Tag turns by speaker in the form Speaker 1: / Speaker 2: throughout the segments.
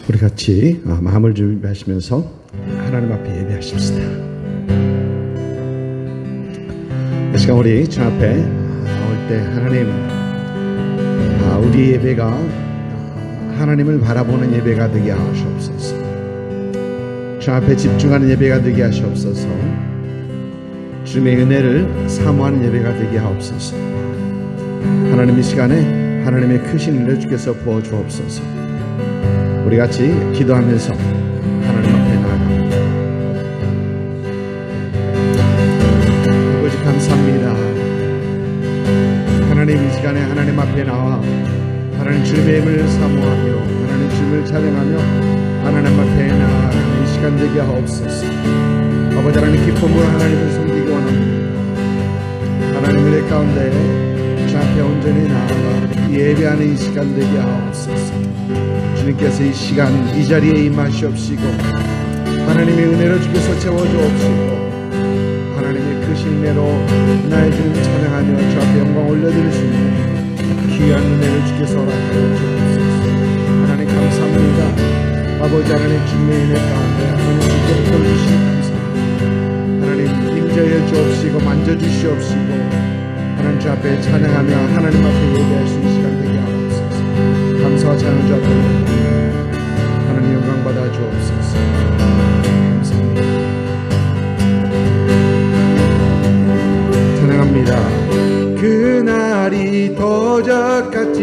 Speaker 1: 우리 같이 마음을 준비하시면서 하나님 앞에 예배하십시다. 이 시간 우리 주 앞에 나올 때 하나님, 우리 예배가 하나님을 바라보는 예배가 되게 하시옵소서. 주 앞에 집중하는 예배가 되게 하시옵소서. 주님의 은혜를 사모하는 예배가 되게 하옵소서. 하나님, 이 시간에 하나님의 크신 은혜를 주께서 부어주옵소서. 우리 같이 기도하면서 하나님 앞에 나아갑니다. 아버지 감사합니다. 하나님, 이 시간에 하나님 앞에 나와 하나님 주님의 힘을 사모하며 하나님 주님을 찬양하며 하나님 앞에 나아가는 이 시간 되게 하옵소서. 아버지 하나님, 기쁨으로 하나님을 섬기기 원합니다. 하나님 은혜 가운데 주 앞에 온전히 나아가 예배하는 이 시간 되게 하옵소서. 주님께서 이 시간 이 자리에 임하시옵시고 하나님의 은혜로 주께서 채워주옵시고 하나님의 크신 은혜로 나의 주님 찬양하며 주 앞에 영광 올려드릴 수 있는 귀한 은혜를 주께서 허락하여 주옵소서. 하나님 감사합니다. 아버지 하나님, 주님의 은혜 가운데 하나님 주께 붙어주시니 감사합니다. 하나님 임재해 주옵시고 만져주시옵시고 하나님 주 앞에 찬양하며 하나님 앞에 예배할 수 있는 시간 되게 하옵소서. 감사와 찬양 주 앞에 하나님 영광 받아 주옵소서. 감사합니다. 찬양합니다. 그날이 도적같이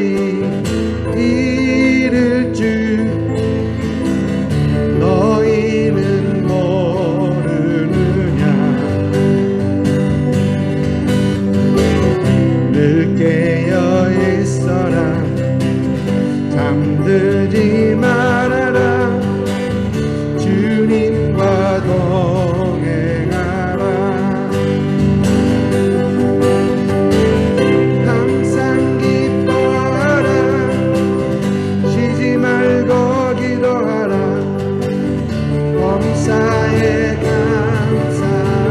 Speaker 1: 이를 줄 너희는 모르느냐. 늘 깨어 있어라. 잠들지 말아라. 주님과 동행하라. 항상 기뻐하라. 쉬지 말고 기도하라. 범사에 감사하라.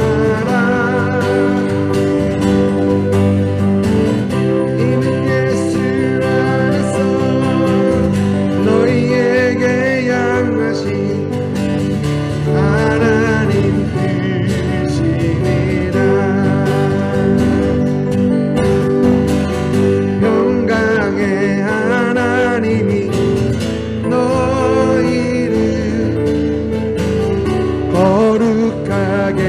Speaker 1: 이는 예수 안에서 너희에게 향하신 하나님 크시니라. 평강의 하나님이 너희를 거룩하게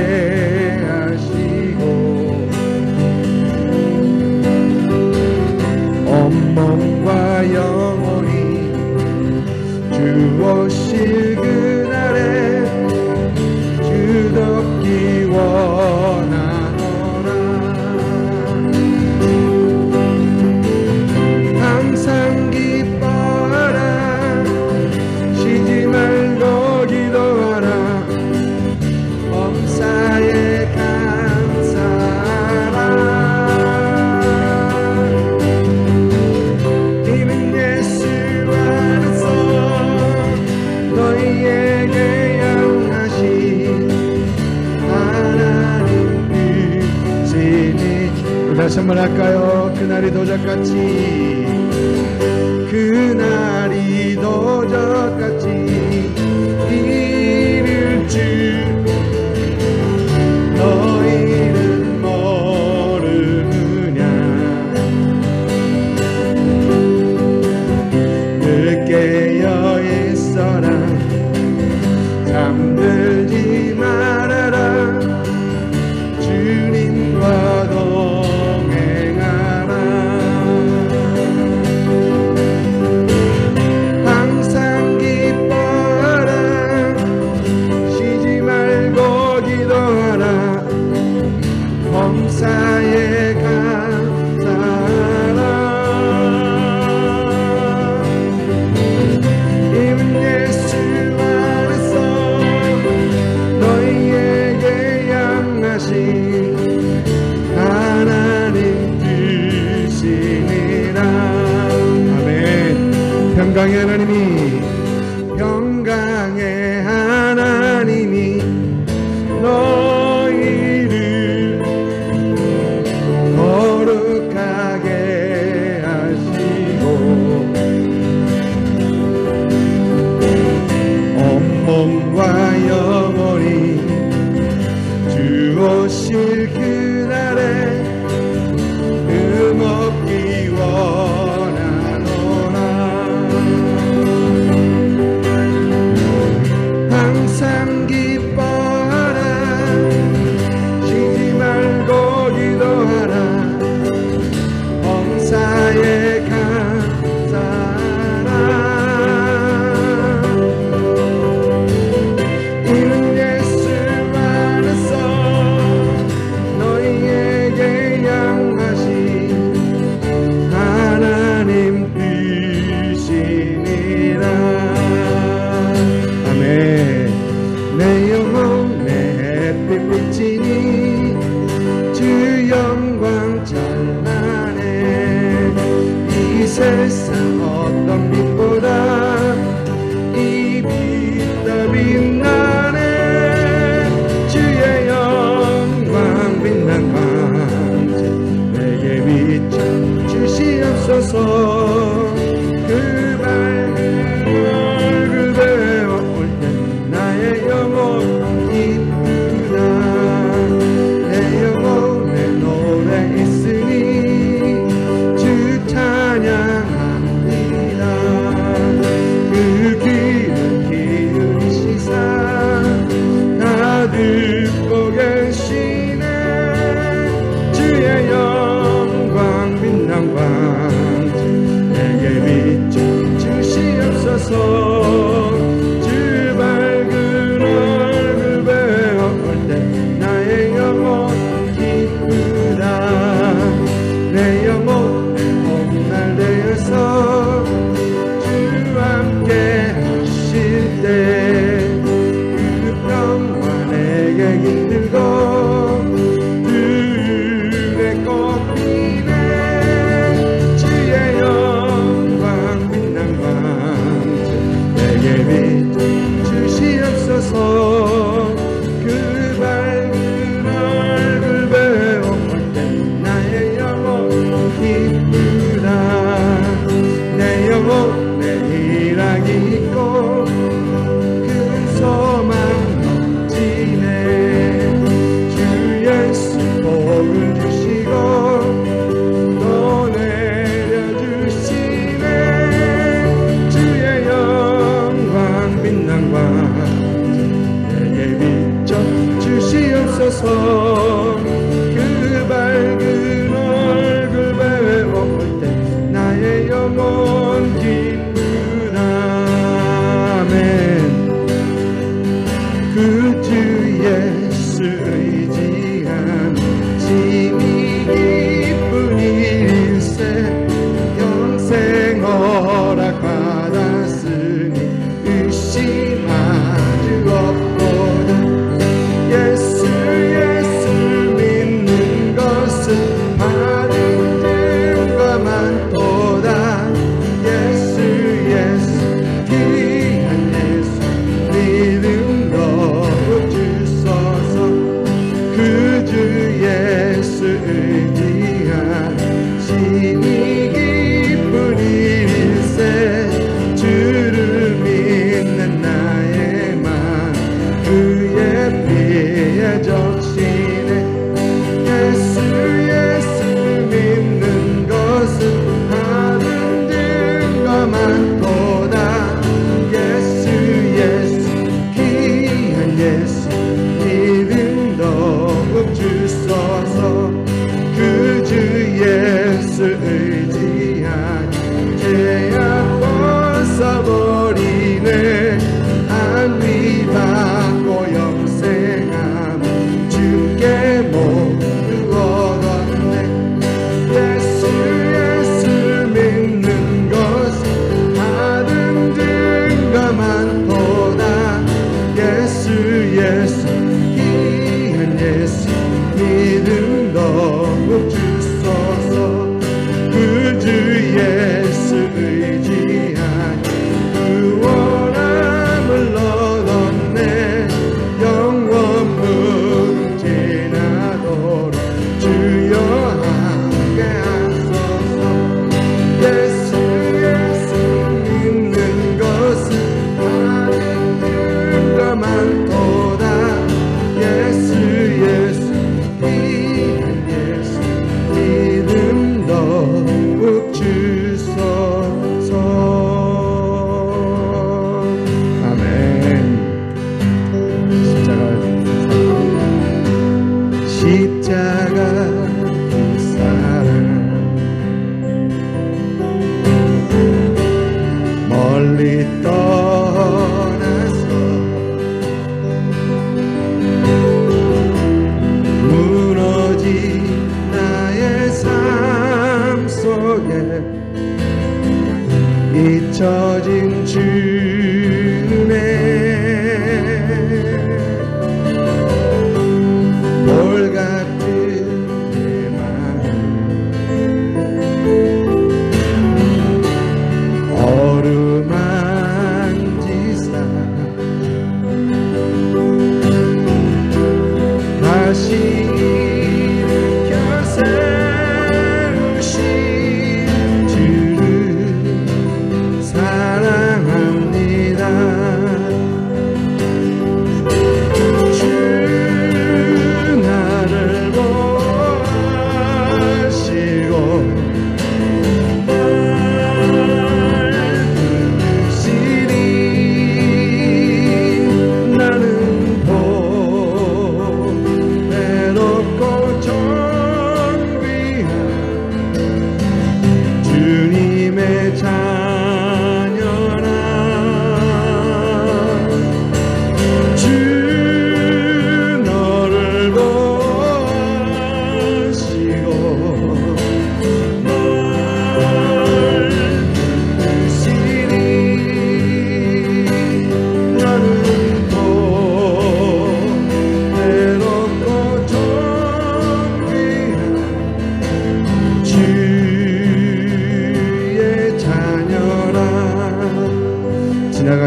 Speaker 1: 하시고 온몸과 영혼이 주 오실 그날에 주덥기 원하노라. 항상 기뻐하라. 쉬지 말고 기도하라. 범사에 감사하라. 이는 예수 안에서 너희에게 향하신 하나님 크시니. 다시 한번 할까요? 그날이 도적같이, 그날이 도적같이 이를 줄 너희는 모르느냐. 늘 깨어 있어라. 잠들지 말아라. 주님과 동행하라. 항상 기뻐하라. 내게 빛 주시옵소서. 그 밝은 얼굴 배워볼 때 나의 영혼 기쁘다. 내 영혼 내일 하기 있고 큰 소망 넘치네. 주 예수 복을 주시고 또 내려주시네. 주의 영광 빛난 광 내게 비춰 주시옵소서. 그 밝은 얼굴 배워볼 때 나의 영혼 기쁘다. 아멘. 그 주 예수 의지하며 심히 기쁜 일세 영생 허락받았으니 의심하지 없도다. 예수 믿는 것은 받은 증거 많도다. 예수 귀한 예수 믿음도 주소서. 그 주 예수 의지한 심히 기쁜 일세 주를 믿는 나의 맘 그의 피에 적시네. 예수 믿는 것은 받은 증거 많도다. 예수 귀한 예수 믿음도 주소서. 그 주 예수 의지하니 죄악 벗어버리네. 안위받고 영생함 주께 모두 얻었네. 예수 믿는 것은 받은 증거 많도다. 예수 귀한 예수 믿음도 주소서. 그 주 예수 의지하니 구원함을 얻었네. 영원 무궁지나도록 주여 함께 하소서. 예수 믿는 것은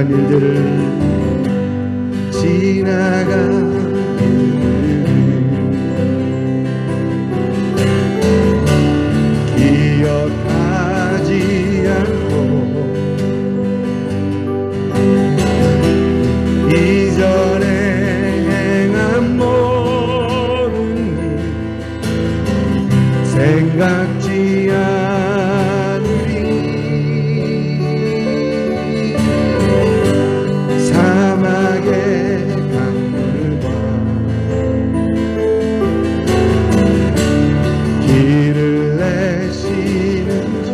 Speaker 1: 일들을 지나간 기억하지 않고 이전에 행한 모든 일 생각지 않으리. 사막의 강물과 길을 내시는 주,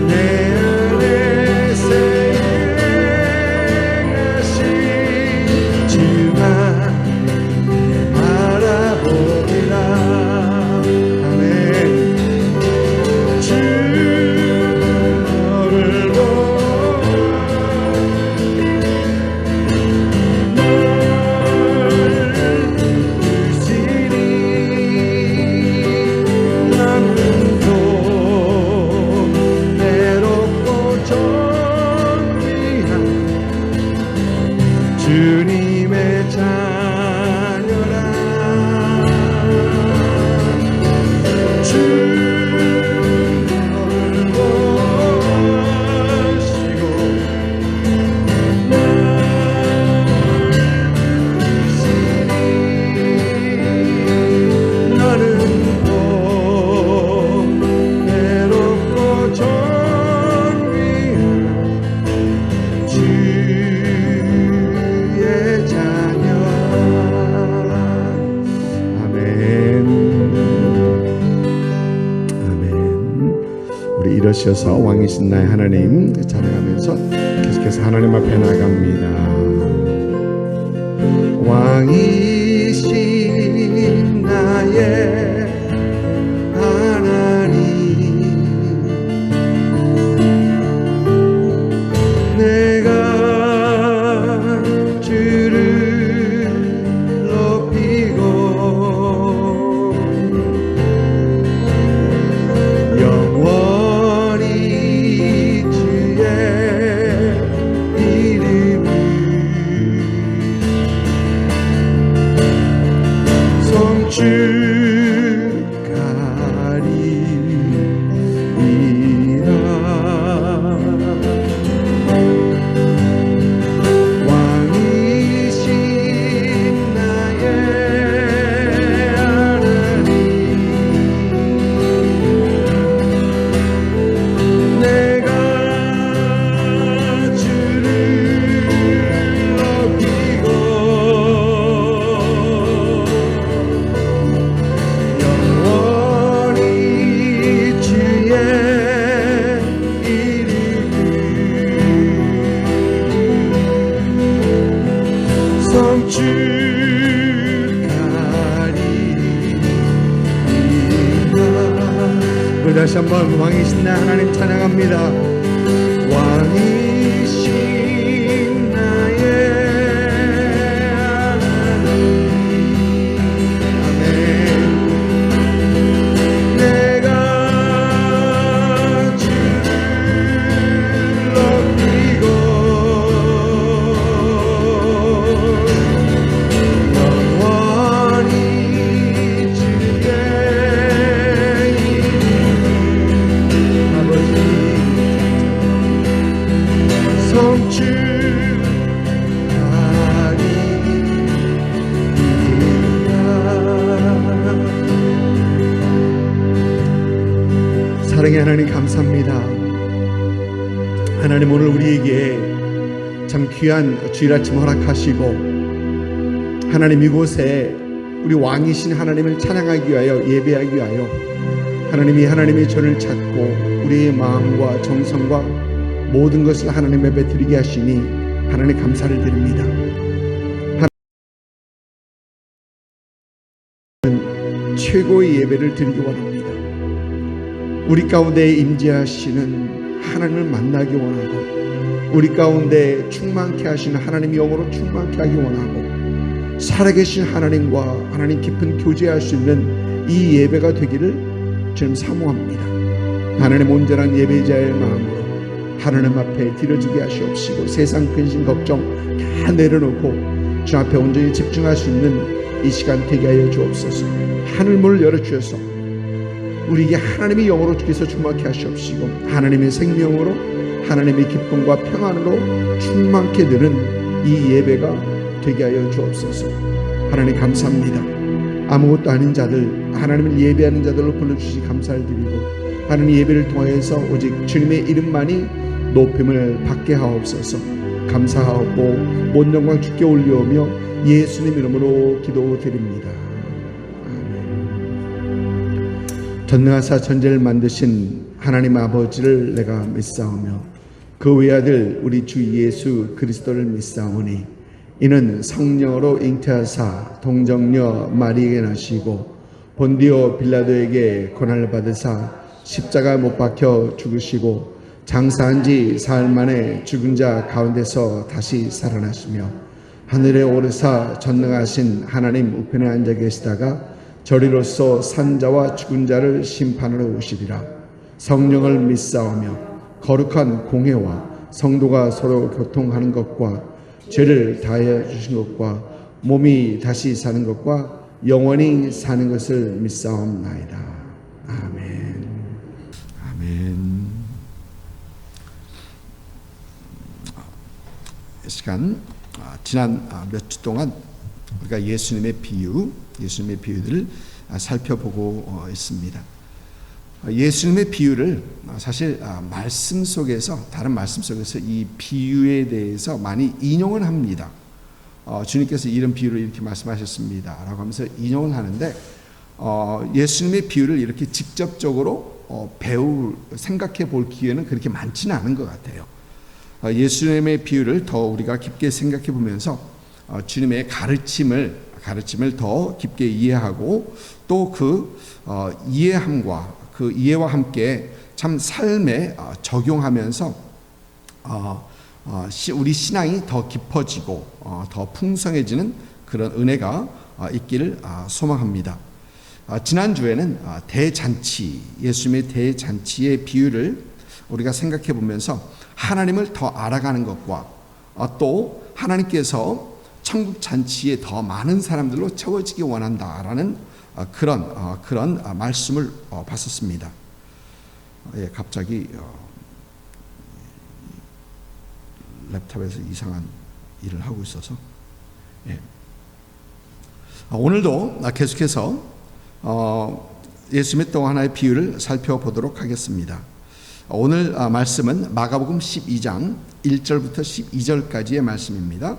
Speaker 1: 내 안에 생하신 주만 바라보리라. 아멘. 주 너를 보시니 나는 또 외롭고 존귀한 주님의 자녀라. 주 너를 보시고 나는 또 외롭고 존귀한 주의 자녀. 아멘. 아멘. 우리 일어서서 왕이신 나의 하나님 찬양하면서 계속해서 하나님 앞에 나갑니다. 왕이신 나의 하나님, 내가 주를 높이고 영원히 주의 이름을 송축하리이다. 왕이신 나의 하나님, 내가 주를 높이고 영원히 주의 이름을 성축하리이다. 우리 다시 한번 왕이신 나 하나님 찬양합니다. 왕이신 나의 하나님, 아멘. 내가 주를 높이고 영원히 주의 이름을 아버지 성축하리이다. 사랑의 하나님 감사합니다. 하나님 오늘 우리에게 참 귀한 주일 아침 허락하시고 하나님 이곳에 우리 왕이신 하나님을 찬양하기 위하여 예배하기 위하여 하나님이 하나님의 전을 찾고 우리의 마음과 정성과 모든 것을 하나님 앞에 드리게 하시니 하나님 감사를 드립니다. 하나님 최고의 예배를 드리기 원합니다. 우리 가운데 임재하시는 하나님을 만나기 원하고 우리 가운데 충만케 하시는 하나님의 영으로 충만케 하기 원하고 살아계신 하나님과 하나님 깊은 교제할 수 있는 이 예배가 되기를 주님 사모합니다. 하나님 온전한 예배자의 마음으로 하나님 앞에 드려지게 하시옵시고 세상 근심 걱정 다 내려놓고 주 앞에 온전히 집중할 수 있는 이 시간 되게 하여 주옵소서. 하늘문을 열어주셔서 우리에게 하나님의 영으로 주께서 충만케 하시옵시고 하나님의 생명으로 하나님의 기쁨과 평안으로 충만케 되는 이 예배가 되게 하여 주옵소서. 하나님 감사합니다. 아무것도 아닌 자들 하나님을 예배하는 자들로 불러주시 감사를 드리고 하나님 예배를 통하여서 오직 주님의 이름만이 높임을 받게 하옵소서. 감사하고 온 영광 주께 올려오며 예수님 이름으로 기도드립니다. 아멘. 전능하사 천지를 만드신 하나님 아버지를 내가 믿사오며 그 외아들 우리 주 예수 그리스도를 믿사오니 이는 성령으로 잉태하사 동정녀 마리에게 나시고 본디오 빌라도에게 고난을 받으사 십자가 못 박혀 죽으시고 장사한 지 사흘 만에 죽은 자 가운데서 다시 살아나시며 하늘에 오르사 전능하신 하나님 우편에 앉아 계시다가 저리로서 산 자와 죽은 자를 심판하러 오시리라. 성령을 믿사오며 거룩한 공회와 성도가 서로 교통하는 것과 죄를 다하여 주신 것과 몸이 다시 사는 것과 영원히 사는 것을 믿사옵나이다. 아멘. 아멘. 이 시간 지난 몇 주 동안 우리가 예수님의 비유들을 살펴보고 있습니다. 예수님의 비유를 사실 말씀 속에서 다른 말씀 속에서 이 비유에 대해서 많이 인용을 합니다. 주님께서 이런 비유를 이렇게 말씀하셨습니다 라고 하면서 인용을 하는데 예수님의 비유를 이렇게 직접적으로 생각해 볼 기회는 그렇게 많지는 않은 것 같아요. 예수님의 비유를 더 우리가 깊게 생각해 보면서 주님의 가르침을 더 깊게 이해하고 또 그 이해함과 그 이해와 함께 참 삶에 적용하면서 우리 신앙이 더 깊어지고 더 풍성해지는 그런 은혜가 있기를 소망합니다. 지난주에는 대잔치, 예수님의 대잔치의 비유를 우리가 생각해 보면서 하나님을 더 알아가는 것과 또 하나님께서 천국 잔치에 더 많은 사람들로 채워지기 원한다라는 그런 말씀을 봤었습니다. 갑자기 랩탑에서 이상한 일을 하고 있어서 오늘도 계속해서 예수님의 또 하나의 비유를 살펴보도록 하겠습니다. 오늘 말씀은 마가복음 12장 1절부터 12절까지의 말씀입니다.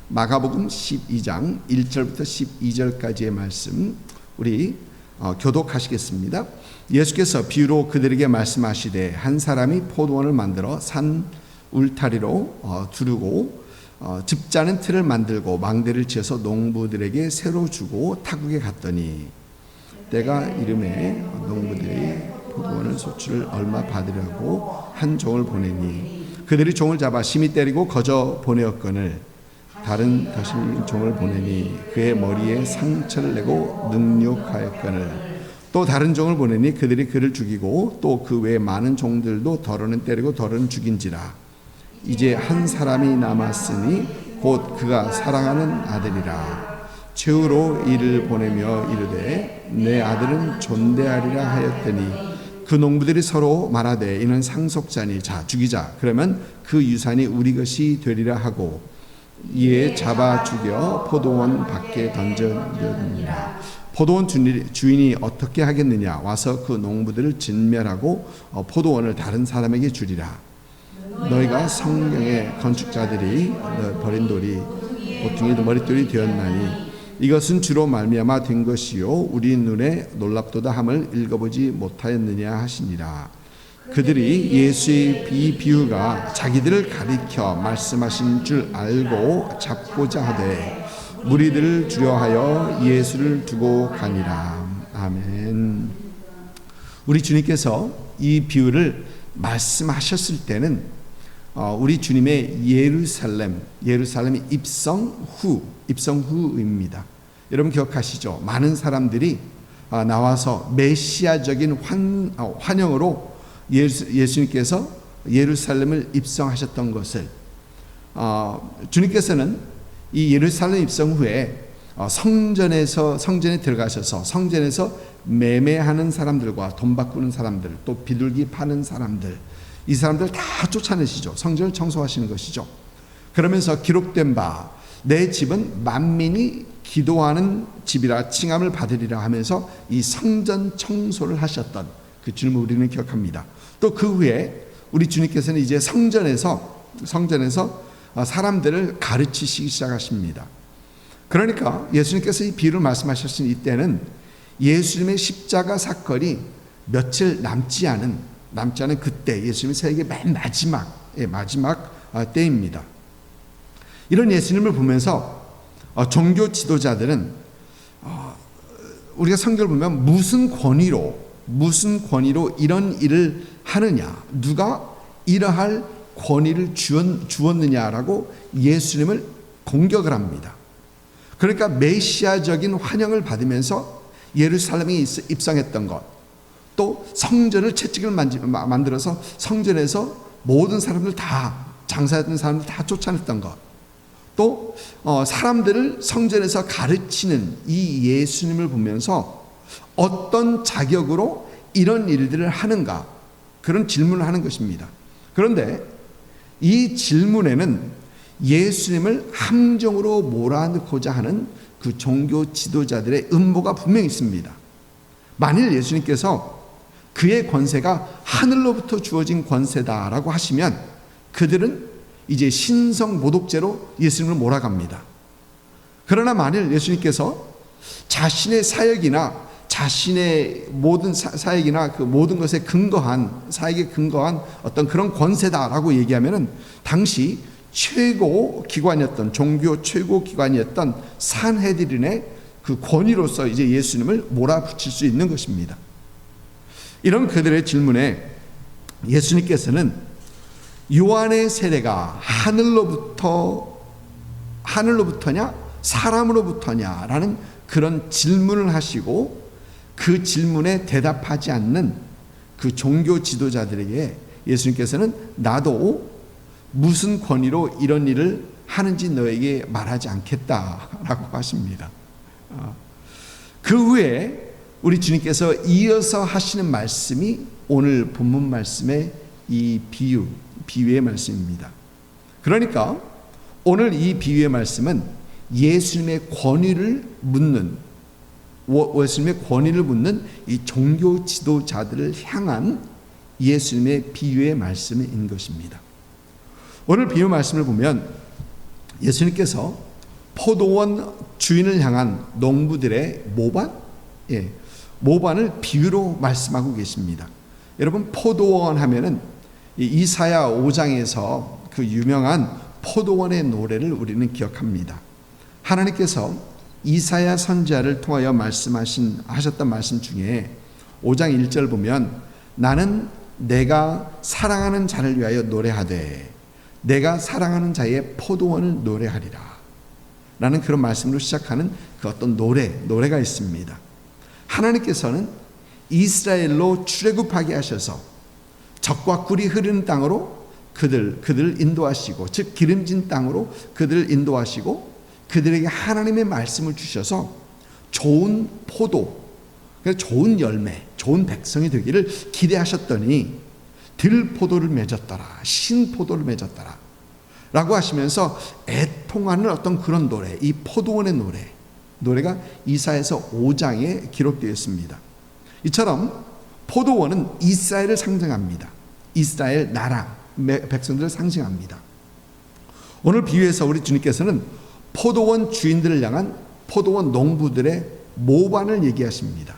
Speaker 1: 마가복음 12장 1절부터 12절까지의 말씀 우리 교독하시겠습니다. 예수께서 비유로 그들에게 말씀하시되 한 사람이 포도원을 만들어 산 울타리로 두르고 즙자는 틀을 만들고 망대를 지어서 농부들에게 새로 주고 타국에 갔더니 때가 이름에 농부들이 포도원을 소출을 얼마 받으려고 한 종을 보내니 그들이 종을 잡아 심히 때리고 거저 보내었거늘 다른 종을 보내니 그의 머리에 상처를 내고 능욕하였거늘 또 다른 종을 보내니 그들이 그를 죽이고 또 그 외 많은 종들도 더러는 때리고 더러는 죽인지라. 이제 한 사람이 남았으니 곧 그가 사랑하는 아들이라. 최후로 이를 보내며 이르되 내 아들은 존대하리라 하였더니 그 농부들이 서로 말하되 이는 상속자니 자 죽이자. 그러면 그 유산이 우리 것이 되리라 하고 이에 잡아 죽여 포도원 밖에 던져내니라. 포도원 주인이 어떻게 하겠느냐. 와서 그 농부들을 진멸하고 포도원을 다른 사람에게 주리라. 너희가 성경의 건축자들이 버린 돌이 보통에도 머릿돌이 되었나니 이것은 주로 말미암아 된 것이요 우리 눈에 놀랍도다 함을 읽어보지 못하였느냐 하시니라. 그들이 예수의 이 비유가 자기들을 가리켜 말씀하신 줄 알고 잡고자 하되 무리들을 두려워하여 예수를 두고 가니라. 아멘. 우리 주님께서 이 비유를 말씀하셨을 때는 우리 주님의 예루살렘이 입성 후입니다. 여러분 기억하시죠? 많은 사람들이 나와서 메시아적인 환영으로 예수님께서 예루살렘을 입성하셨던 것을 주님께서는 이 예루살렘 입성 후에 성전에 들어가셔서 성전에서 매매하는 사람들과 돈 바꾸는 사람들, 또 비둘기 파는 사람들, 이 사람들 다 쫓아내시죠. 성전을 청소하시는 것이죠. 그러면서 기록된 바 내 집은 만민이 기도하는 집이라 칭함을 받으리라 하면서 이 성전 청소를 하셨던 그 주님을 우리는 기억합니다. 또 그 후에 우리 주님께서는 이제 성전에서 사람들을 가르치시기 시작하십니다. 그러니까 예수님께서 이 비유를 말씀하셨을 이때는 예수님의 십자가 사건이 며칠 남지 않은 그때 예수님의 세계 맨 마지막 때입니다. 이런 예수님을 보면서 종교 지도자들은 우리가 성경을 보면 무슨 권위로 이런 일을 하느냐, 누가 이러할 권위를 주었느냐라고 예수님을 공격을 합니다. 그러니까 메시아적인 환영을 받으면서 예루살렘에 입성했던 것, 또 성전을 채찍을 만들어서 성전에서 모든 사람들 다, 장사했던 사람들 다 쫓아냈던 것, 또 사람들을 성전에서 가르치는 이 예수님을 보면서 어떤 자격으로 이런 일들을 하는가, 그런 질문을 하는 것입니다. 그런데 이 질문에는 예수님을 함정으로 몰아넣고자 하는 그 종교 지도자들의 음모가 분명히 있습니다. 만일 예수님께서 그의 권세가 하늘로부터 주어진 권세다라고 하시면 그들은 이제 신성 모독죄로 예수님을 몰아갑니다. 그러나 만일 예수님께서 자신의 사역이나 자신의 모든 사역이나 그 모든 것에 사역에 근거한 어떤 그런 권세다라고 얘기하면은 당시 종교 최고 기관이었던 산헤드린의 그 권위로서 이제 예수님을 몰아붙일 수 있는 것입니다. 이런 그들의 질문에 예수님께서는 요한의 세례가 하늘로부터냐 사람으로부터냐라는 그런 질문을 하시고 그 질문에 대답하지 않는 그 종교 지도자들에게 예수님께서는 나도 무슨 권위로 이런 일을 하는지 너에게 말하지 않겠다라고 하십니다. 그 후에 우리 주님께서 이어서 하시는 말씀이 오늘 본문 말씀의 이 비유의 말씀입니다. 그러니까 오늘 이 비유의 말씀은 예수님의 권위를 묻는 이 종교 지도자들을 향한 예수님의 비유의 말씀인 것입니다. 오늘 비유 말씀을 보면 예수님께서 포도원 주인을 향한 농부들의 모반을 비유로 말씀하고 계십니다. 여러분, 포도원 하면은 이사야 5장에서 그 유명한 포도원의 노래를 우리는 기억합니다. 하나님께서 이사야 선지자를 통하여 하셨던 말씀 중에 5장 1절 보면 나는 내가 사랑하는 자를 위하여 노래하되 내가 사랑하는 자의 포도원을 노래하리라 라는 그런 말씀으로 시작하는 그 어떤 노래가 있습니다. 하나님께서는 이스라엘로 출애굽하게 하셔서 젖과 꿀이 흐르는 땅으로 그들을 인도하시고, 즉 기름진 땅으로 그들을 인도하시고 그들에게 하나님의 말씀을 주셔서 좋은 포도, 좋은 열매, 좋은 백성이 되기를 기대하셨더니 들포도를 맺었더라, 신포도를 맺었더라 라고 하시면서 애통하는 어떤 그런 노래, 이 포도원의 노래가 이사야서 5장에 기록되어 있습니다. 이처럼 포도원은 이스라엘을 상징합니다. 이스라엘 나라, 백성들을 상징합니다. 오늘 비유에서 우리 주님께서는 포도원 주인들을 향한 포도원 농부들의 모반을 얘기하십니다.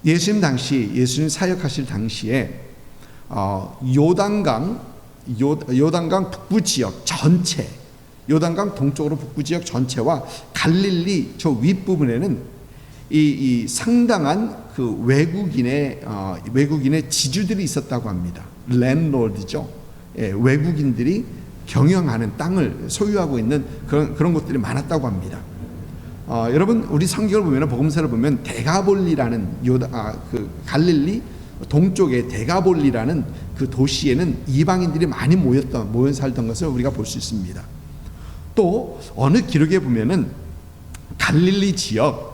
Speaker 1: 예수님 사역하실 당시에 요단강 북부 지역 전체, 요단강 동쪽으로 북부 지역 전체와 갈릴리 저 윗부분에는 이 상당한 그 외국인의 지주들이 있었다고 합니다. 랜드로드죠. 외국인들이 경영하는 땅을 소유하고 있는 그런 곳들이 많았다고 합니다. 여러분, 우리 성경을 보면, 복음서를 보면 데가볼리라는 그 갈릴리 동쪽의 데가볼리라는 그 도시에는 이방인들이 많이 모여 살던 것을 우리가 볼 수 있습니다. 또 어느 기록에 보면은 갈릴리 지역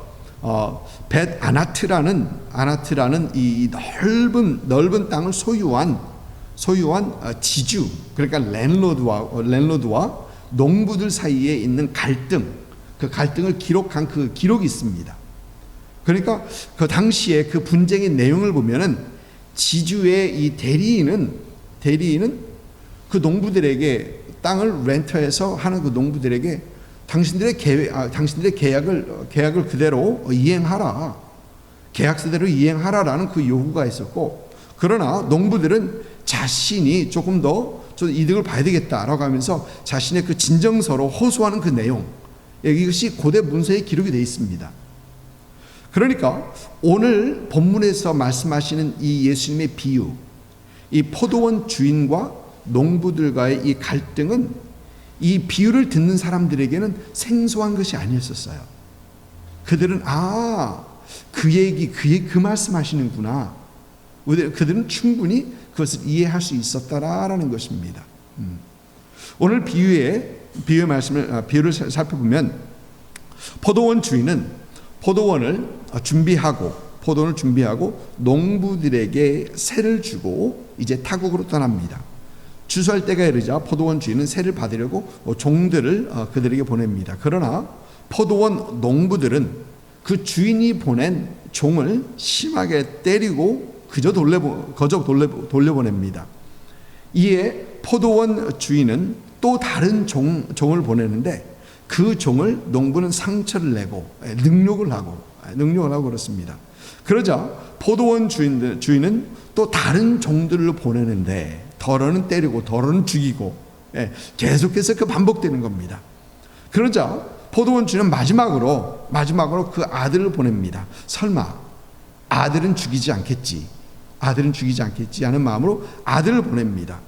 Speaker 1: 벳 아나트라는 이 넓은 땅을 소유한 지주, 그러니까 랜로드와 농부들 사이에 있는 그 갈등을 기록한 그 기록이 있습니다. 그러니까 그 당시에 그 분쟁의 내용을 보면은 지주의 이 대리인은 그 농부들에게 땅을 렌터해서 하는 그 농부들에게 당신들의 계약을 그대로 이행하라, 계약서대로 이행하라라는 그 요구가 있었고, 그러나 농부들은 자신이 조금 더 이득을 봐야 되겠다라고 하면서 자신의 그 진정서로 호소하는 그 내용, 이것이 고대 문서에 기록이 되어 있습니다. 그러니까 오늘 본문에서 말씀하시는 이 예수님의 비유, 이 포도원 주인과 농부들과의 이 갈등은 이 비유를 듣는 사람들에게는 생소한 것이 아니었었어요. 그들은 그 말씀하시는구나. 그들은 충분히 그것을 이해할 수 있었다라는 것입니다. 오늘 비유의 비유를 살펴보면 포도원 주인은 포도원을 준비하고 농부들에게 세를 주고 이제 타국으로 떠납니다. 추수할 때가 이르자 포도원 주인은 세를 받으려고 종들을 그들에게 보냅니다. 그러나 포도원 농부들은 그 주인이 보낸 종을 심하게 때리고 그저 돌려보냅니다. 이에 포도원 주인은 또 다른 종을 보내는데 그 종을 농부는 상처를 내고 능욕을 하고 그렇습니다. 그러자 포도원 주인은 또 다른 종들을 보내는데 더러는 때리고 더러는 죽이고 계속해서 그 반복되는 겁니다. 그러자 포도원 주인은 마지막으로 그 아들을 보냅니다. 설마 아들은 죽이지 않겠지 하는 마음으로 아들을 보냅니다.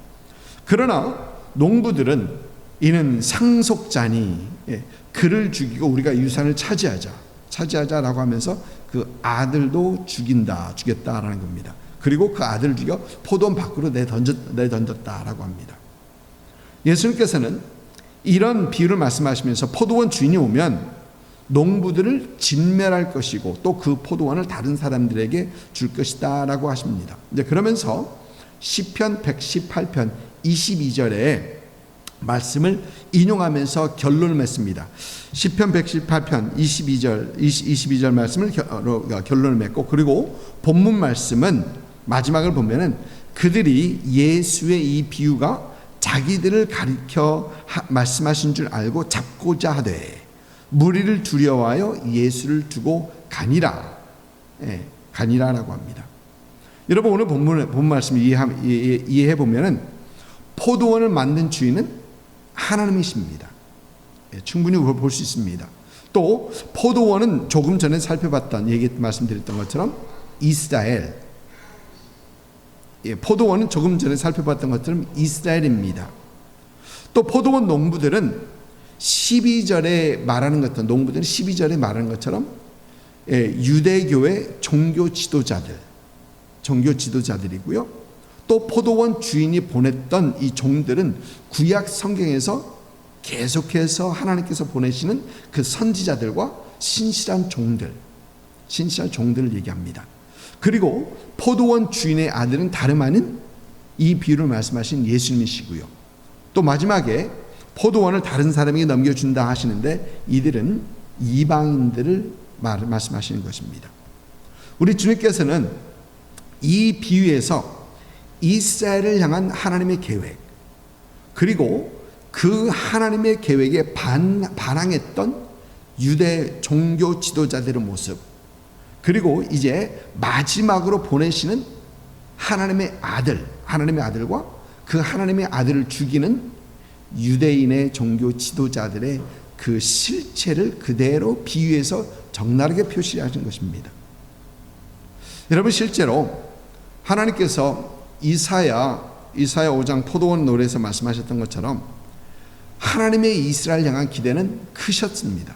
Speaker 1: 그러나 농부들은 이는 상속자니 그를 죽이고 우리가 유산을 차지하자라고 하면서 그 아들도 죽였다라는 겁니다. 그리고 그 아들을 죽여 포도원 밖으로 내던졌다라고 합니다. 예수님께서는 이런 비유를 말씀하시면서 포도원 주인이 오면 농부들을 진멸할 것이고 또 그 포도원을 다른 사람들에게 줄 것이다 라고 하십니다. 이제 그러면서 시편 118편 22절에 말씀을 인용하면서 결론을 맺습니다. 시편 118편 22절 말씀을 결론을 맺고, 그리고 본문 말씀은 마지막을 보면은 그들이 예수의 이 비유가 자기들을 가리켜 말씀하신 줄 알고 잡고자 하되 무리를 두려워하여 예수를 두고 가니라라고 합니다. 여러분, 오늘 본 말씀을 이해해 보면은 포도원을 만든 주인은 하나님이십니다. 충분히 볼 수 있습니다. 또 포도원은 조금 전에 살펴봤던 말씀드렸던 것처럼 이스라엘, 포도원은 조금 전에 살펴봤던 것처럼 이스라엘입니다. 또 포도원 농부들은 12절에 말하는 것처럼 유대교의 종교 지도자들이고요. 또 포도원 주인이 보냈던 이 종들은 구약 성경에서 계속해서 하나님께서 보내시는 그 선지자들과 신실한 종들을 얘기합니다. 그리고 포도원 주인의 아들은 다름 아닌 이 비유를 말씀하신 예수님이시고요. 또 마지막에 포도원을 다른 사람에게 넘겨준다 하시는데 이들은 이방인들을 말씀하시는 것입니다. 우리 주님께서는 이 비유에서 이스라엘을 향한 하나님의 계획, 그리고 그 하나님의 계획에 반항했던 유대 종교 지도자들의 모습, 그리고 이제 마지막으로 보내시는 하나님의 아들과 그 하나님의 아들을 죽이는 유대인의 종교 지도자들의 그 실체를 그대로 비유해서 적나라하게 표시하신 것입니다. 여러분, 실제로 하나님께서 이사야 5장 포도원 노래에서 말씀하셨던 것처럼 하나님의 이스라엘 향한 기대는 크셨습니다.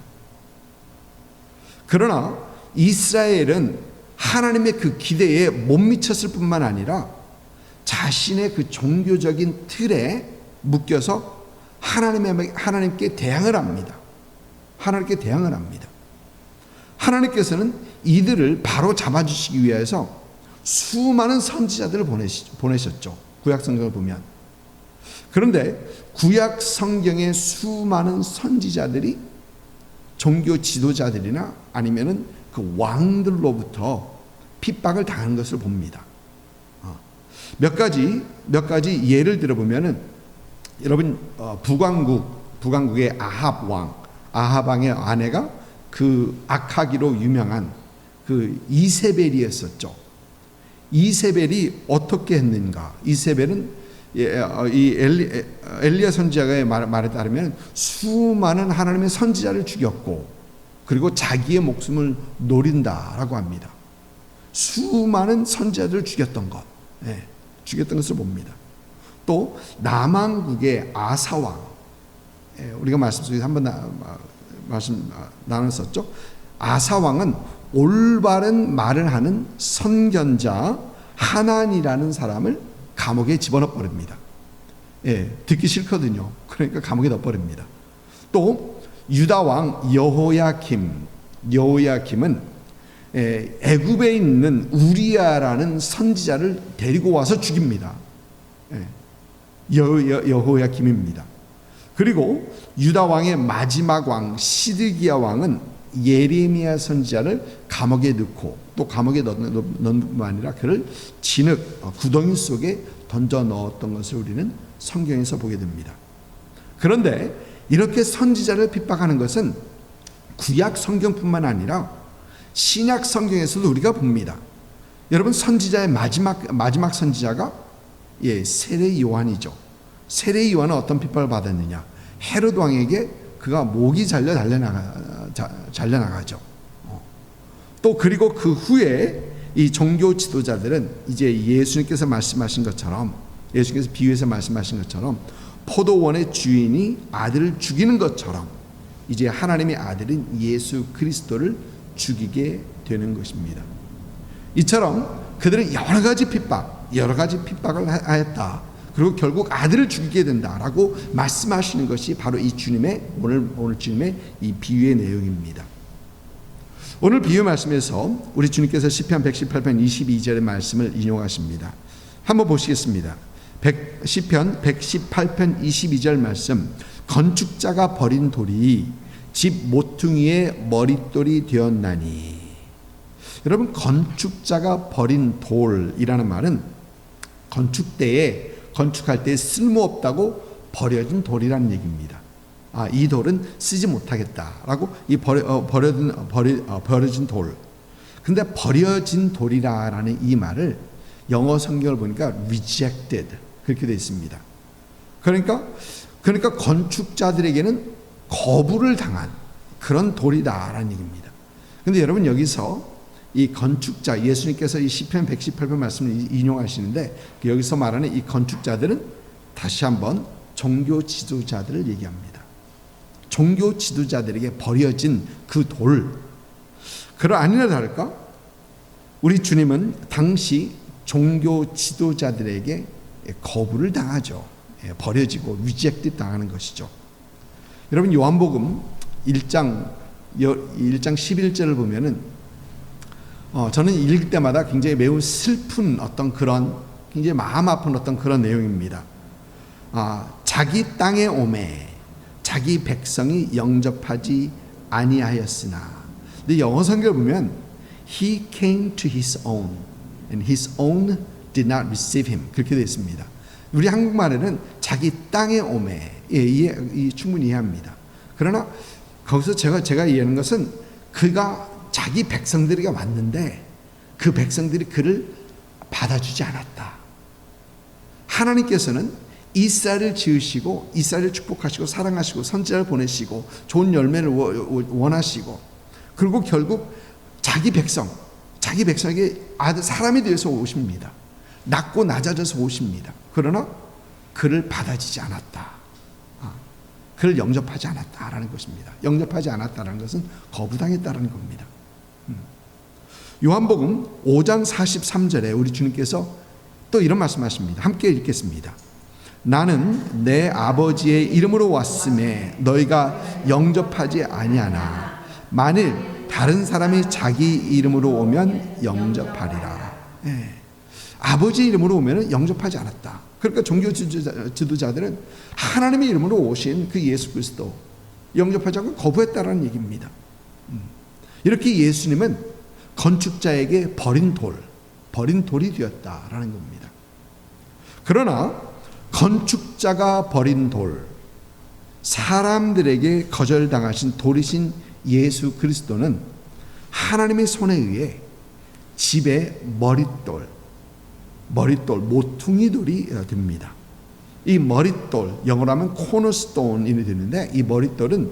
Speaker 1: 그러나 이스라엘은 하나님의 그 기대에 못 미쳤을 뿐만 아니라 자신의 그 종교적인 틀에 묶여서 하나님께 대항을 합니다. 하나님께 대항을 합니다. 하나님께서는 이들을 바로 잡아주시기 위해서 수많은 선지자들을 보내셨죠. 구약 성경을 보면. 그런데 구약 성경의 수많은 선지자들이 종교 지도자들이나 아니면은 그 왕들로부터 핍박을 당하는 것을 봅니다. 몇 가지 예를 들어보면은 여러분 북왕국의 아합 왕의 아내가 그 악하기로 유명한 그 이세벨이었었죠. 이세벨이 어떻게 했는가? 이세벨은 이 엘리야 선지자의 말에 따르면 수많은 하나님의 선지자를 죽였고 그리고 자기의 목숨을 노린다라고 합니다. 수많은 선지자들을 죽였던 것을 봅니다. 또 남왕국의 아사왕, 우리가 말씀 속에서 한번 말씀 나눴었죠. 아사왕은 올바른 말을 하는 선견자 하난이라는 사람을 감옥에 집어넣어 버립니다. 듣기 싫거든요. 그러니까 감옥에 넣어 버립니다. 또 유다 왕 여호야김은 애굽에 있는 우리야라는 선지자를 데리고 와서 죽입니다. 여호야김입니다. 그리고 유다 왕의 마지막 왕 시드기야 왕은 예레미야 선지자를 감옥에 넣고 또 감옥에 넣는 뿐만 아니라 그를 진흙 구덩이 속에 던져 넣었던 것을 우리는 성경에서 보게 됩니다. 그런데 이렇게 선지자를 핍박하는 것은 구약 성경뿐만 아니라 신약 성경에서도 우리가 봅니다. 여러분 선지자의 마지막 선지자가 세례 요한이죠. 세례 요한은 어떤 핍박을 받았느냐? 헤롯 왕에게 그가 목이 잘려나가죠. 또 그리고 그 후에 이 종교 지도자들은 이제 예수님께서 말씀하신 것처럼 예수님께서 비유해서 말씀하신 것처럼 포도원의 주인이 아들을 죽이는 것처럼 이제 하나님의 아들인 예수 그리스도를 죽이게 되는 것입니다. 이처럼 그들은 여러 가지 핍박을 하였다. 그리고 결국 아들을 죽이게 된다라고 말씀하시는 것이 바로 이 주님의 오늘 주님의 이 비유의 내용입니다. 오늘 비유 말씀에서 우리 주님께서 시편 118편 22절의 말씀을 인용하십니다. 한번 보시겠습니다. 시편 118편 22절 말씀. 건축자가 버린 돌이 집 모퉁이의 머릿돌이 되었나니. 여러분 건축자가 버린 돌이라는 말은 건축할 때 쓸모없다고 버려진 돌이라는 얘기입니다. 이 돌은 쓰지 못하겠다라고 이 버려진 돌. 근데 버려진 돌이라는 이 말을 영어 성경을 보니까 rejected 그렇게 되어 있습니다. 그러니까 건축자들에게는 거부를 당한 그런 돌이다라는 얘기입니다. 근데 여러분 여기서 이 건축자 예수님께서 이 시편 118편 말씀을 인용하시는데 여기서 말하는 이 건축자들은 다시 한번 종교 지도자들을 얘기합니다. 종교 지도자들에게 버려진 그 돌. 아니나 다를까 우리 주님은 당시 종교 지도자들에게 거부를 당하죠. 버려지고 reject 당하는 것이죠. 여러분 요한복음 1장 11절을 보면은 저는 읽을 때마다 굉장히 매우 슬픈 어떤 그런 굉장히 마음 아픈 어떤 그런 내용입니다. 자기 땅에 오매 자기 백성이 영접하지 아니하였으나. 근데 영어 성경을 보면 He came to his own and his own did not receive him 그렇게 되어 있습니다. 우리 한국말에는 자기 땅에 오매 충분히 이해합니다. 그러나 거기서 제가 이해하는 것은 그가 자기 백성들에게 왔는데 그 백성들이 그를 받아주지 않았다. 하나님께서는 이스라엘을 지으시고 이스라엘을 축복하시고 사랑하시고 선지자를 보내시고 좋은 열매를 원하시고 그리고 결국 자기 백성에게 사람이 되어서 오십니다. 낮고 낮아져서 오십니다. 그러나 그를 받아주지 않았다. 그를 영접하지 않았다라는 것입니다. 영접하지 않았다는 것은 거부당했다는 겁니다. 요한복음 5장 43절에 우리 주님께서 또 이런 말씀하십니다. 함께 읽겠습니다. 나는 내 아버지의 이름으로 왔음에 너희가 영접하지 아니하나 만일 다른 사람이 자기 이름으로 오면 영접하리라. 아버지 이름으로 오면 영접하지 않았다. 그러니까 종교 지도자들은 하나님의 이름으로 오신 그 예수 그리스도 영접하지 않고 거부했다라는 얘기입니다. 이렇게 예수님은 건축자에게 버린 돌이 되었다라는 겁니다. 그러나 건축자가 버린 돌, 사람들에게 거절당하신 돌이신 예수 그리스도는 하나님의 손에 의해 집의 머릿돌, 모퉁이 돌이 됩니다. 이 머릿돌, 영어로 하면 코너스톤이 되는데, 이 머릿돌은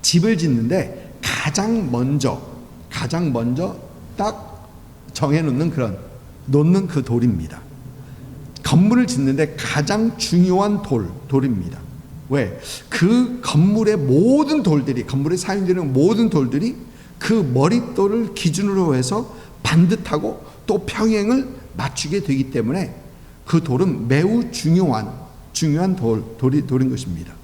Speaker 1: 집을 짓는데 가장 먼저 딱 정해놓는 놓는 그 돌입니다. 건물을 짓는데 가장 중요한 돌입니다. 왜? 그 건물의 모든 돌들이, 건물에 사용되는 모든 돌들이 그 머릿돌을 기준으로 해서 반듯하고 또 평행을 맞추게 되기 때문에 그 돌은 매우 중요한 돌인 것입니다.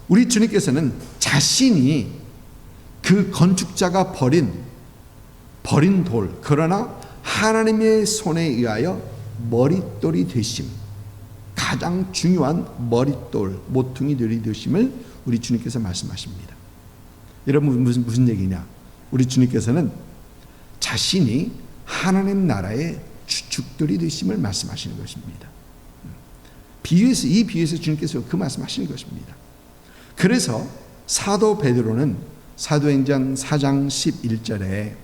Speaker 1: 우리 주님께서는 자신이 그 건축자가 버린 돌, 그러나 하나님의 손에 의하여 머릿돌이 되심, 가장 중요한 머릿돌, 모퉁이 돌이 되심을 우리 주님께서 말씀하십니다. 여러분, 무슨 얘기냐? 우리 주님께서는 자신이 하나님 나라의 주축돌이 되심을 말씀하시는 것입니다. 이 비유에서 주님께서 그 말씀하시는 것입니다. 그래서 사도 베드로는 사도행전 4장 11절에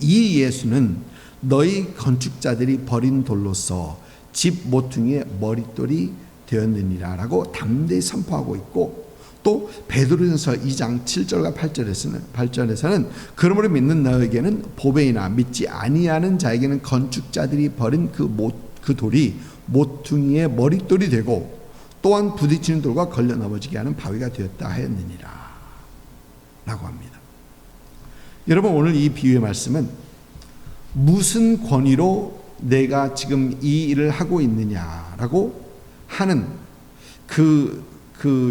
Speaker 1: 이 예수는 너희 건축자들이 버린 돌로서 집 모퉁이의 머릿돌이 되었느니라 라고 담대히 선포하고 있고, 또 베드로전서 2장 7절과 8절에서는 그러므로 믿는 너에게는 보배이나 믿지 아니하는 자에게는 건축자들이 버린 그 돌이 모퉁이의 머릿돌이 되고 또한 부딪히는 돌과 걸려 넘어지게 하는 바위가 되었다 하였느니라 라고 합니다. 여러분, 오늘 이 비유의 말씀은 무슨 권위로 내가 지금 이 일을 하고 있느냐라고 하는 그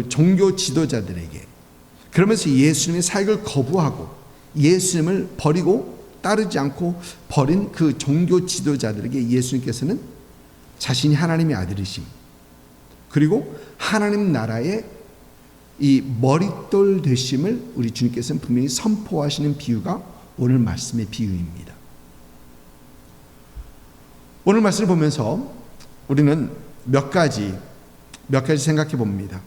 Speaker 1: 종교 지도자들에게, 그러면서 예수님의 사역을 거부하고 예수님을 버리고 따르지 않고 버린 그 종교 지도자들에게 예수님께서는 자신이 하나님의 아들이심, 그리고 하나님 나라의 이 머릿돌 되심을 우리 주님께서는 분명히 선포하시는 비유가 오늘 말씀의 비유입니다. 오늘 말씀을 보면서 우리는 몇 가지 생각해 봅니다.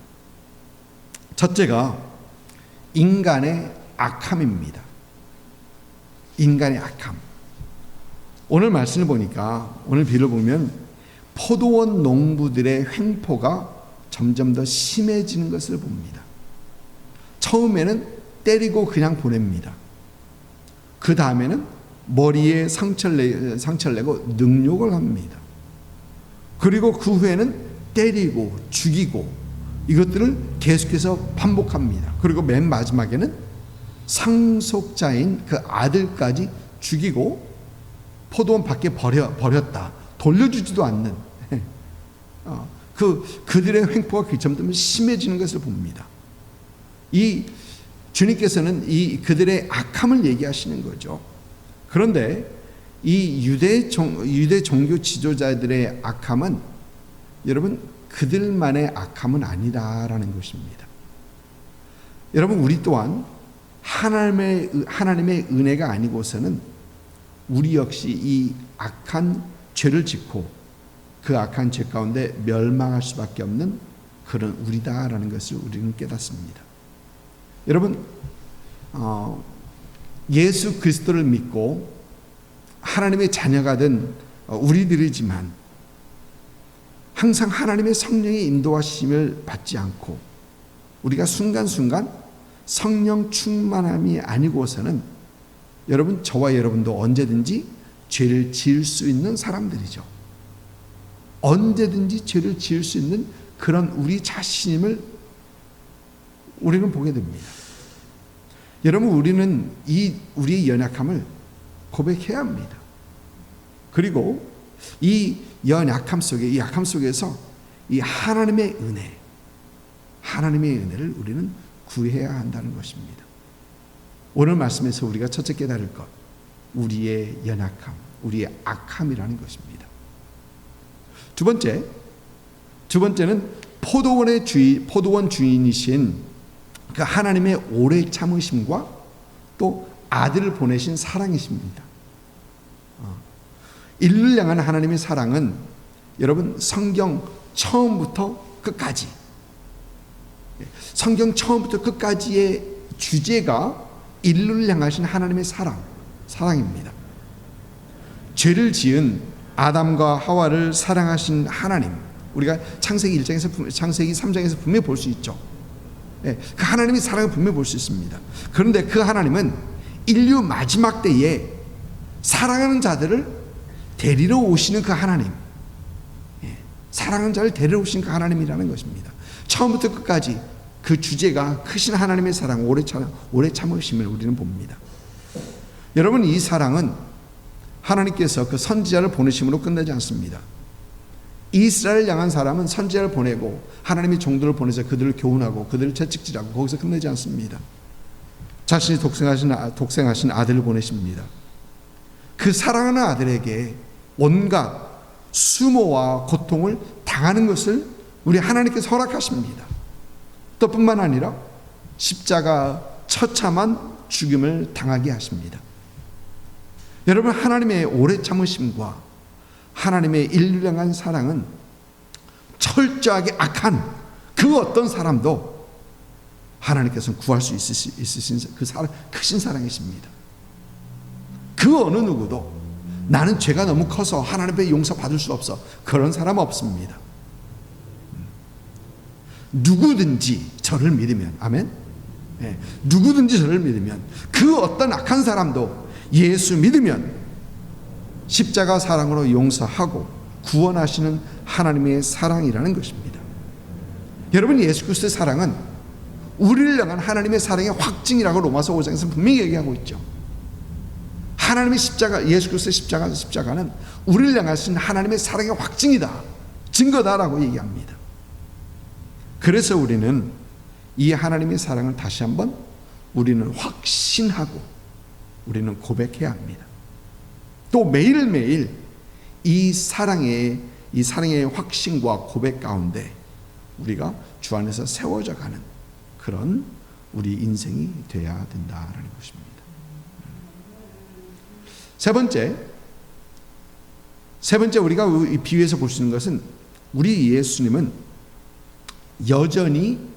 Speaker 1: 첫째가 인간의 악함입니다. 인간의 악함. 오늘 말씀을 보니까, 오늘 비유를 보면 포도원 농부들의 횡포가 점점 더 심해지는 것을 봅니다. 처음에는 때리고 그냥 보냅니다. 그 다음에는 머리에 상처를 내고 능욕을 합니다. 그리고 그 후에는 때리고 죽이고 이것들을 계속해서 반복합니다. 그리고 맨 마지막에는 상속자인 그 아들까지 죽이고 포도원 밖에 버렸다. 돌려주지도 않는 그들의 횡포가 그 점점 심해지는 것을 봅니다. 이 주님께서는 그들의 악함을 얘기하시는 거죠. 그런데 이 유대 종교 지도자들의 악함은 여러분 그들만의 악함은 아니다라는 것입니다. 여러분, 우리 또한 하나님의 은혜가 아니고서는 우리 역시 이 악한 죄를 짓고 그 악한 죄 가운데 멸망할 수밖에 없는 그런 우리다라는 것을 우리는 깨닫습니다. 여러분, 예수 그리스도를 믿고 하나님의 자녀가 된 우리들이지만 항상 하나님의 성령의 인도하심을 받지 않고 우리가 순간순간 성령 충만함이 아니고서는 여러분, 저와 여러분도 언제든지 죄를 지을 수 있는 사람들이죠. 언제든지 죄를 지을 수 있는 그런 우리 자신임을 우리는 보게 됩니다. 여러분, 우리는 우리의 연약함을 고백해야 합니다. 그리고 이 연약함 속에, 이 약함 속에서 이 하나님의 은혜를 우리는 구해야 한다는 것입니다. 오늘 말씀에서 우리가 첫째 깨달을 것, 우리의 연약함, 우리의 악함이라는 것입니다. 두 번째는 포도원 주인이신 그 하나님의 오래 참으심과 또 아들을 보내신 사랑이십니다. 인류를 향한 하나님의 사랑은 여러분, 성경 처음부터 끝까지의 주제가 인류를 향하신 하나님의 사랑입니다. 죄를 지은 아담과 하와를 사랑하신 하나님, 우리가 창세기 3장에서 분명히 볼 수 있죠. 그 하나님의 사랑을 분명히 볼 수 있습니다. 그런데 그 하나님은 인류 마지막 때에 사랑하는 자들을 데리러 오시는 그 하나님, 사랑하는 자를 데리러 오시는 그 하나님이라는 것입니다. 처음부터 끝까지 그 주제가 크신 하나님의 사랑, 오래 참으심을 우리는 봅니다. 여러분, 이 사랑은 하나님께서 그 선지자를 보내심으로 끝나지 않습니다. 이스라엘을 향한 사람은 선지자를 보내고 하나님의 종들을 보내서 그들을 교훈하고 그들을 채찍질하고 거기서 끝내지 않습니다. 자신이 독생하신 아들을 보내십니다. 그 사랑하는 아들에게 온갖 수모와 고통을 당하는 것을 우리 하나님께서 허락하십니다. 또 뿐만 아니라 십자가 처참한 죽임을 당하게 하십니다. 여러분, 하나님의 오래 참으심과 하나님의 인류를 향한 사랑은 철저하게 악한 그 어떤 사람도 하나님께서는 구할 수 있으신 그 사랑, 크신 사랑이십니다. 그 어느 누구도 나는 죄가 너무 커서 하나님의 용서받을 수 없어, 그런 사람 없습니다. 누구든지 저를 믿으면, 아멘? 누구든지 저를 믿으면, 그 어떤 악한 사람도 예수 믿으면 십자가 사랑으로 용서하고 구원하시는 하나님의 사랑이라는 것입니다. 여러분, 예수 그리스도의 사랑은 우리를 향한 하나님의 사랑의 확증이라고 로마서 5장에서 분명히 얘기하고 있죠. 하나님의 십자가, 예수 그리스도의 십자가는 우리를 향하신 하나님의 사랑의 확증이다, 증거다라고 얘기합니다. 그래서 우리는 이 하나님의 사랑을 다시 한번 우리는 확신하고 우리는 고백해야 합니다. 또 매일매일 이 사랑의 확신과 고백 가운데 우리가 주 안에서 세워져 가는 그런 우리 인생이 되어야 된다라는 것입니다. 세 번째 우리가 이 비유에서 볼 수 있는 것은 우리 예수님은 여전히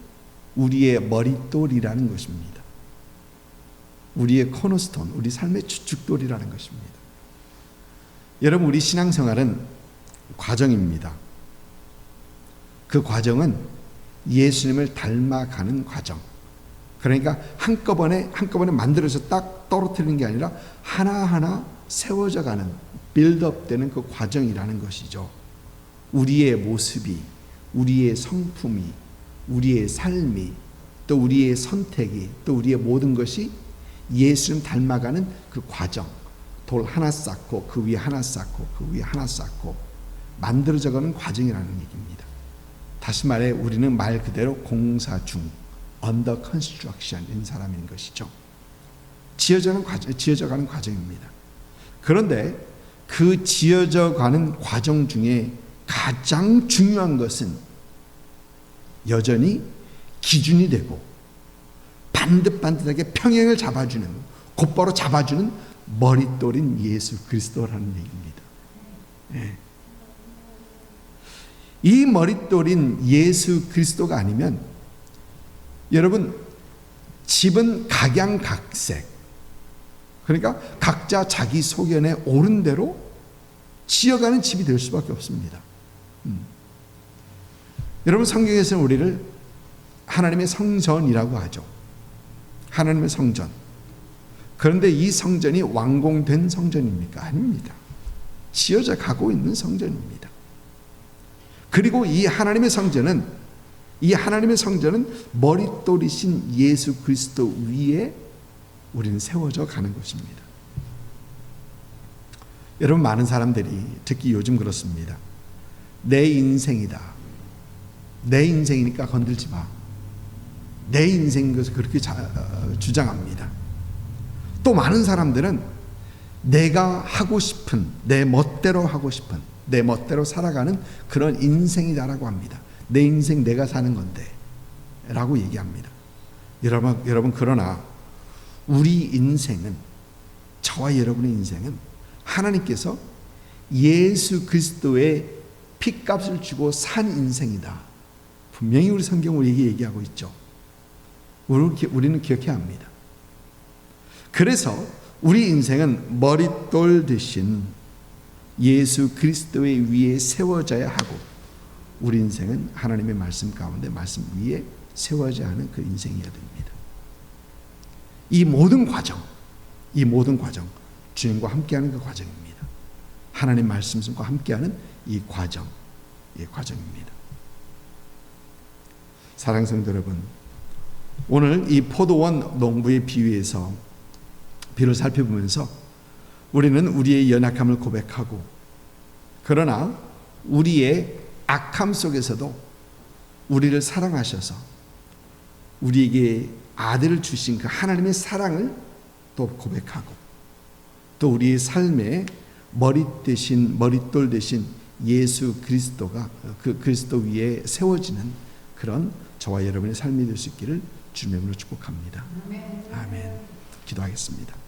Speaker 1: 우리의 머릿돌이라는 것입니다. 우리의 코너스톤, 우리 삶의 주축돌이라는 것입니다. 여러분, 우리 신앙생활은 과정입니다. 그 과정은 예수님을 닮아가는 과정. 그러니까 한꺼번에 만들어서 딱 떨어뜨리는 게 아니라 하나하나 세워져 가는, 빌드업되는 그 과정이라는 것이죠. 우리의 모습이, 우리의 성품이, 우리의 삶이, 또 우리의 선택이, 또 우리의 모든 것이 예수님 닮아가는 그 과정. 돌 하나 쌓고 그 위에 하나 쌓고 그 위에 하나 쌓고 만들어져가는 과정이라는 얘기입니다. 다시 말해 우리는 말 그대로 공사 중, under construction인 사람인 것이죠. 지어져가는 과정입니다. 그런데 그 지어져가는 과정 중에 가장 중요한 것은 여전히 기준이 되고 반듯반듯하게 평행을 잡아주는, 곧바로 잡아주는 머릿돌인 예수 그리스도라는 얘기입니다. 네. 이 머릿돌인 예수 그리스도가 아니면 여러분, 집은 각양각색, 그러니까 각자 자기 소견에 옳은 대로 지어가는 집이 될 수밖에 없습니다. 여러분, 성경에서는 우리를 하나님의 성전이라고 하죠. 하나님의 성전. 그런데 이 성전이 완공된 성전입니까? 아닙니다. 지어져 가고 있는 성전입니다. 그리고 이 하나님의 성전은 머릿돌이신 예수 그리스도 위에 우리는 세워져 가는 것입니다. 여러분, 많은 사람들이 특히 요즘 그렇습니다. 내 인생이다. 내 인생이니까 건들지 마. 내 인생인 것을 그렇게 주장합니다. 또 많은 사람들은 내가 하고 싶은, 내 멋대로 하고 싶은, 내 멋대로 살아가는 그런 인생이다라고 합니다. 내 인생 내가 사는 건데 라고 얘기합니다. 여러분, 그러나 우리 인생은, 저와 여러분의 인생은 하나님께서 예수 그리스도의 핏값을 주고 산 인생이다. 분명히 우리 성경은 얘기하고 있죠. 우리는 기억해야 합니다. 그래서 우리 인생은 머릿돌 대신 예수 그리스도의 위에 세워져야 하고, 우리 인생은 하나님의 말씀 가운데 말씀 위에 세워져야 하는 그 인생이어야 됩니다. 이 모든 과정, 주님과 함께하는 그 과정입니다. 하나님 말씀과 함께하는 이 과정입니다. 사랑하는 성도 여러분, 오늘 이 포도원 농부의 비유에서 비를 살펴보면서 우리는 우리의 연약함을 고백하고, 그러나 우리의 악함 속에서도 우리를 사랑하셔서 우리에게 아들을 주신 그 하나님의 사랑을 또 고백하고, 또 우리의 삶의 머릿돌 대신 예수 그리스도가 그 그리스도 위에 세워지는 그런 저와 여러분의 삶이 될 수 있기를 주님으로 축복합니다. 아멘. 기도하겠습니다.